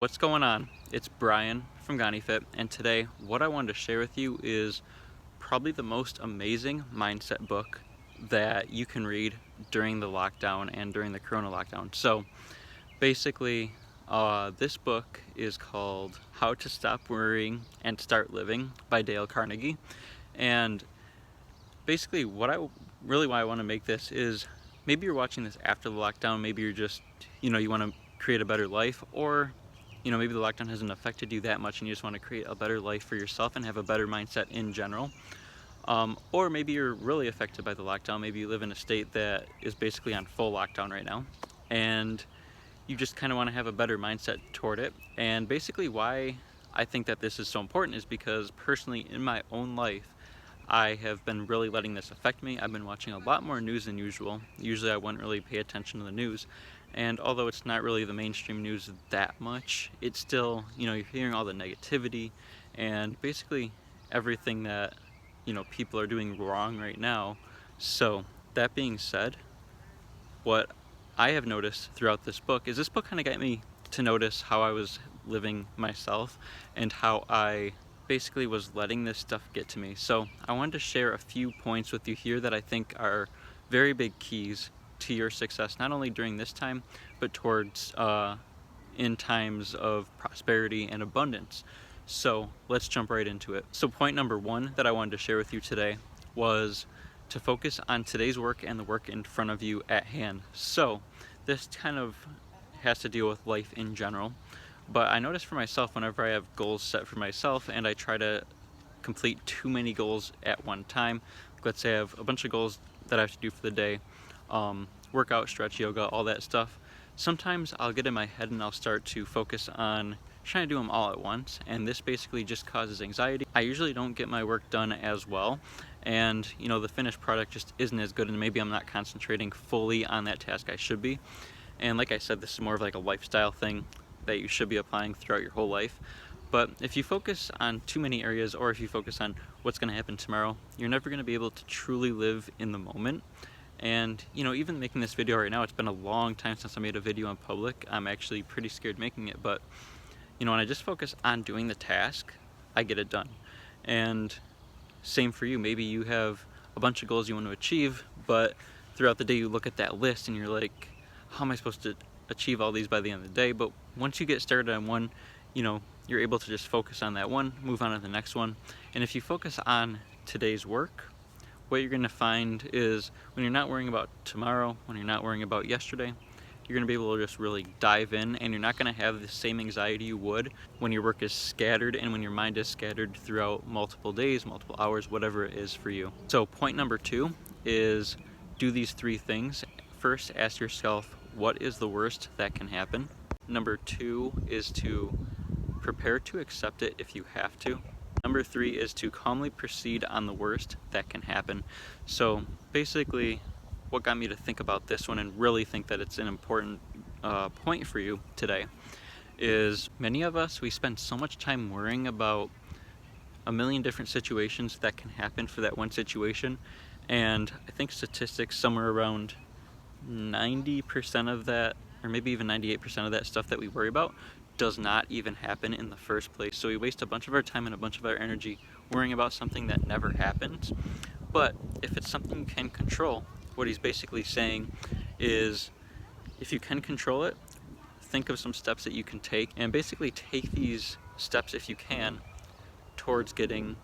What's going on? It's Brian from GaniFit, and today what I wanted to share with you is probably the most amazing mindset book that you can read during the lockdown and during the Corona lockdown. So basically, this book is called How to Stop Worrying and Start Living by Dale Carnegie. And basically why I want to make this is maybe you're watching this after the lockdown, maybe you're just, you want to create a better life, or maybe the lockdown hasn't affected you that much and you just want to create a better life for yourself and have a better mindset in general. Or maybe you're really affected by the lockdown. Maybe you live in a state that is basically on full lockdown right now, and you just kind of want to have a better mindset toward it. And basically why I think that this is so important is because personally in my own life, I have been really letting this affect me. I've been watching a lot more news than usual. Usually I wouldn't really pay attention to the news. And although it's not really the mainstream news that much, it's still, you're hearing all the negativity and basically everything that, people are doing wrong right now. So that being said, what I have noticed throughout this book is this book kind of got me to notice how I was living myself and how I basically was letting this stuff get to me. So I wanted to share a few points with you here that I think are very big keys to your success, not only during this time, but towards in times of prosperity and abundance. So let's jump right into it. So point number one that I wanted to share with you today was to focus on today's work and the work in front of you at hand. So this kind of has to deal with life in general. But I notice for myself, whenever I have goals set for myself and I try to complete too many goals at one time, let's say I have a bunch of goals that I have to do for the day, workout, stretch, yoga, all that stuff, sometimes I'll get in my head and I'll start to focus on trying to do them all at once, and this basically just causes anxiety. I usually don't get my work done as well, and the finished product just isn't as good, and maybe I'm not concentrating fully on that task I should be. And like I said, this is more of like a lifestyle thing that you should be applying throughout your whole life. But if you focus on too many areas, or if you focus on what's going to happen tomorrow, you're never going to be able to truly live in the moment. And even making this video right now, it's been a long time since I made a video in public. I'm actually pretty scared making it, but when I just focus on doing the task, I get it done. And same for you. Maybe you have a bunch of goals you want to achieve, but throughout the day you look at that list and you're like, how am I supposed to achieve all these by the end of the day? But once you get started on one, you're able to just focus on that one, move on to the next one. And if you focus on today's work, what you're going to find is when you're not worrying about tomorrow, when you're not worrying about yesterday, you're going to be able to just really dive in, and you're not going to have the same anxiety you would when your work is scattered and when your mind is scattered throughout multiple days, multiple hours, whatever it is for you. So point number two is do these three things. First, ask yourself, what is the worst that can happen? Number two is to prepare to accept it if you have to. Number three is to calmly proceed on the worst that can happen. So basically, what got me to think about this one and really think that it's an important point for you today is many of us, we spend so much time worrying about a million different situations that can happen for that one situation. And I think statistics somewhere around 90% of that, or maybe even 98% of that stuff that we worry about does not even happen in the first place. So we waste a bunch of our time and a bunch of our energy worrying about something that never happens. But if it's something you can control, what he's basically saying is if you can control it, think of some steps that you can take, and basically take these steps, if you can, towards getting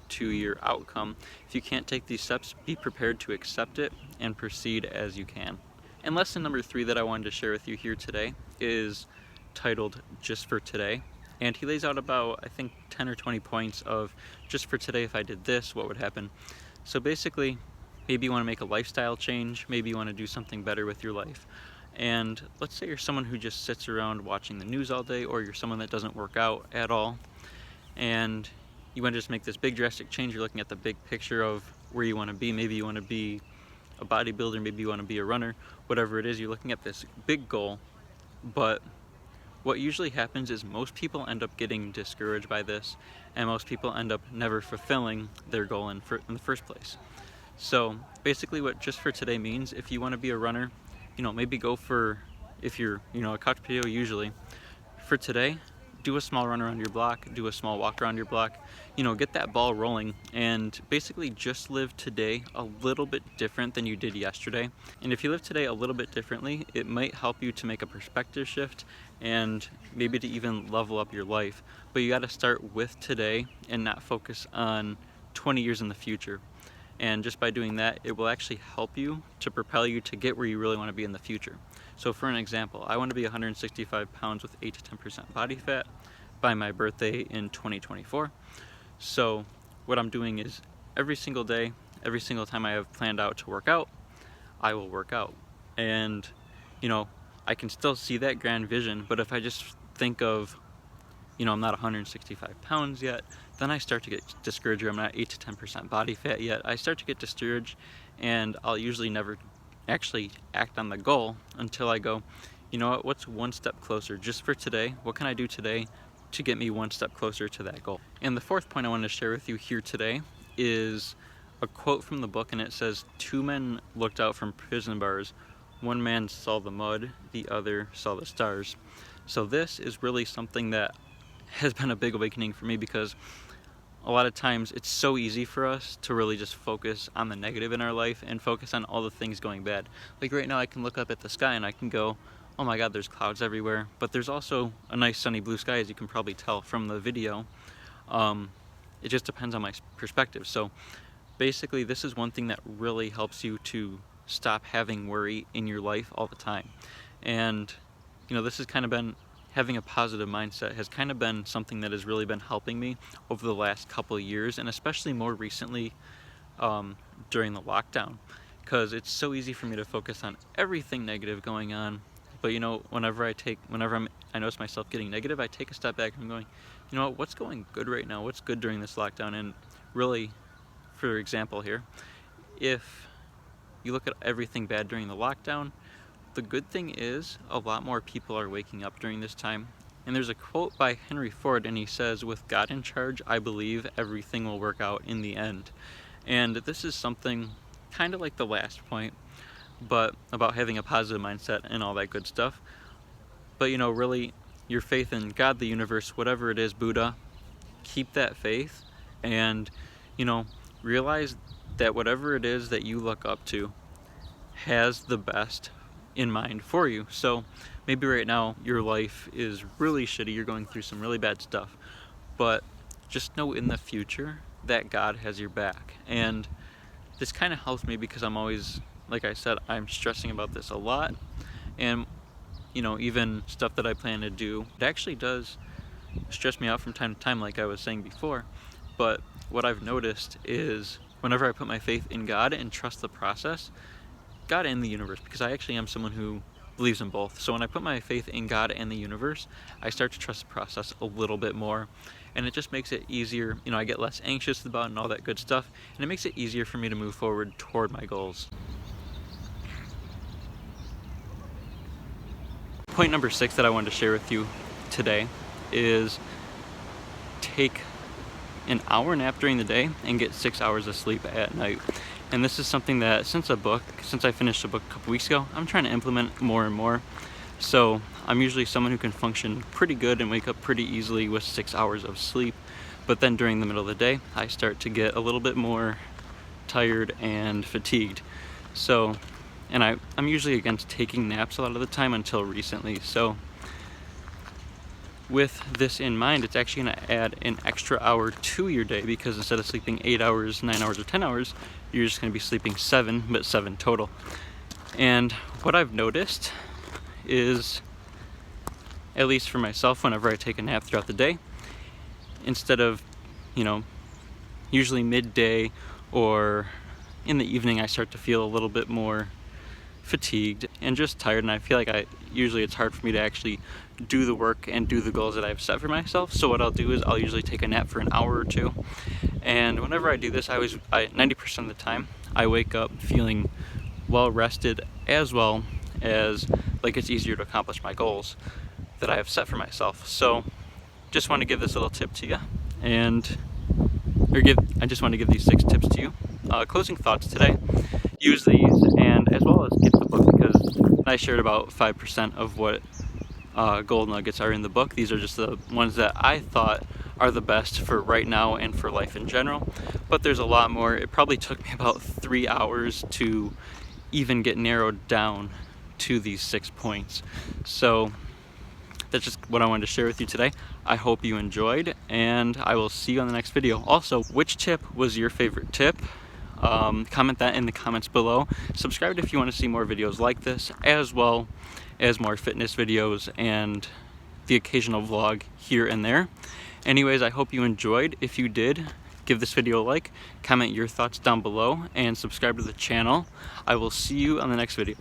to your outcome. If you can't take these steps, be prepared to accept it and proceed as you can. And lesson number three that I wanted to share with you here today is titled Just for Today. And he lays out about, I think, 10 or 20 points of just for today, if I did this, what would happen? So basically, maybe you want to make a lifestyle change, maybe you want to do something better with your life. And let's say you're someone who just sits around watching the news all day, or you're someone that doesn't work out at all, and you want to just make this big drastic change. You're looking at the big picture of where you want to be. Maybe you want to be a bodybuilder, maybe you want to be a runner, whatever it is, you're looking at this big goal. But what usually happens is most people end up getting discouraged by this, and most people end up never fulfilling their goal in the first place. So basically what just for today means, if you want to be a runner, maybe go for, if you're a couch potato usually, for today, do a small run around your block, do a small walk around your block, get that ball rolling, and basically just live today a little bit different than you did yesterday. And if you live today a little bit differently, it might help you to make a perspective shift and maybe to even level up your life. But you got to start with today and not focus on 20 years in the future. And just by doing that, it will actually help you to propel you to get where you really want to be in the future. So for an example, I want to be 165 pounds with 8 to 10% body fat by my birthday in 2024. So what I'm doing is every single day, every single time I have planned out to work out, I will work out. And, I can still see that grand vision, but if I just think of, I'm not 165 pounds yet, then I start to get discouraged, or I'm not 8 to 10% body fat yet. I start to get discouraged, and I'll usually never actually act on the goal until I go, what's one step closer just for today? What can I do today to get me one step closer to that goal? And the fourth point I want to share with you here today is a quote from the book, and it says, "Two men looked out from prison bars. One man saw the mud, the other saw the stars." So this is really something that has been a big awakening for me, because a lot of times it's so easy for us to really just focus on the negative in our life and focus on all the things going bad. Like right now I can look up at the sky and I can go, oh my god, there's clouds everywhere, but there's also a nice sunny blue sky, as you can probably tell from the video. It just depends on my perspective. So basically this is one thing that really helps you to stop having worry in your life all the time. And this has kind of been, having a positive mindset has kind of been something that has really been helping me over the last couple of years, and especially more recently during the lockdown, because it's so easy for me to focus on everything negative going on. But whenever I notice myself getting negative, I take a step back and I'm going, what's going good right now? What's good during this lockdown? And really, for example here, if you look at everything bad during the lockdown, the good thing is a lot more people are waking up during this time. And there's a quote by Henry Ford, and he says, "With God in charge, I believe everything will work out in the end." And this is something kind of like the last point, but about having a positive mindset and all that good stuff. But really, your faith in God, the universe, whatever it is, Buddha, keep that faith, and realize that whatever it is that you look up to has the best in mind for you. So maybe right now your life is really shitty, you're going through some really bad stuff, but just know in the future that God has your back. And this kind of helps me because I'm always, like I said, I'm stressing about this a lot, and even stuff that I plan to do, it actually does stress me out from time to time, like I was saying before. But what I've noticed is whenever I put my faith in God and trust the process, God and the universe, because I actually am someone who believes in both. So when I put my faith in God and the universe, I start to trust the process a little bit more, and it just makes it easier. I get less anxious about it and all that good stuff, and it makes it easier for me to move forward toward my goals. Point number 6 that I wanted to share with you today is take an hour nap during the day and get 6 hours of sleep at night. And this is something that since I finished a book a couple weeks ago, I'm trying to implement more and more. So I'm usually someone who can function pretty good and wake up pretty easily with 6 hours of sleep. But then during the middle of the day, I start to get a little bit more tired and fatigued. So, and I'm usually against taking naps a lot of the time until recently. So with this in mind, it's actually going to add an extra hour to your day, because instead of sleeping 8 hours, 9 hours, or 10 hours, you're just going to be sleeping 7, but 7 total. And what I've noticed is, at least for myself, whenever I take a nap throughout the day, instead of, usually midday or in the evening, I start to feel a little bit more fatigued and just tired, and I feel like usually it's hard for me to actually do the work and do the goals that I've set for myself. So what I'll do is I'll usually take a nap for an hour or two, and whenever I do this, 90% of the time I wake up feeling well rested, as well as like it's easier to accomplish my goals that I have set for myself. So just want to give this little tip to you, I just want to give these 6 tips to you. Closing thoughts today: use these, and as well as get the book, because I shared about 5% of what gold nuggets are in the book. These are just the ones that I thought are the best for right now and for life in general, but there's a lot more. It probably took me about 3 hours to even get narrowed down to these 6 points. So that's just what I wanted to share with you today. I hope you enjoyed, and I will see you on the next video. Also, which tip was your favorite tip? Comment that in the comments below. Subscribe if you want to see more videos like this, as well as more fitness videos and the occasional vlog here and there. Anyways, I hope you enjoyed. If you did, give this video a like, comment your thoughts down below, and subscribe to the channel. I will see you on the next video.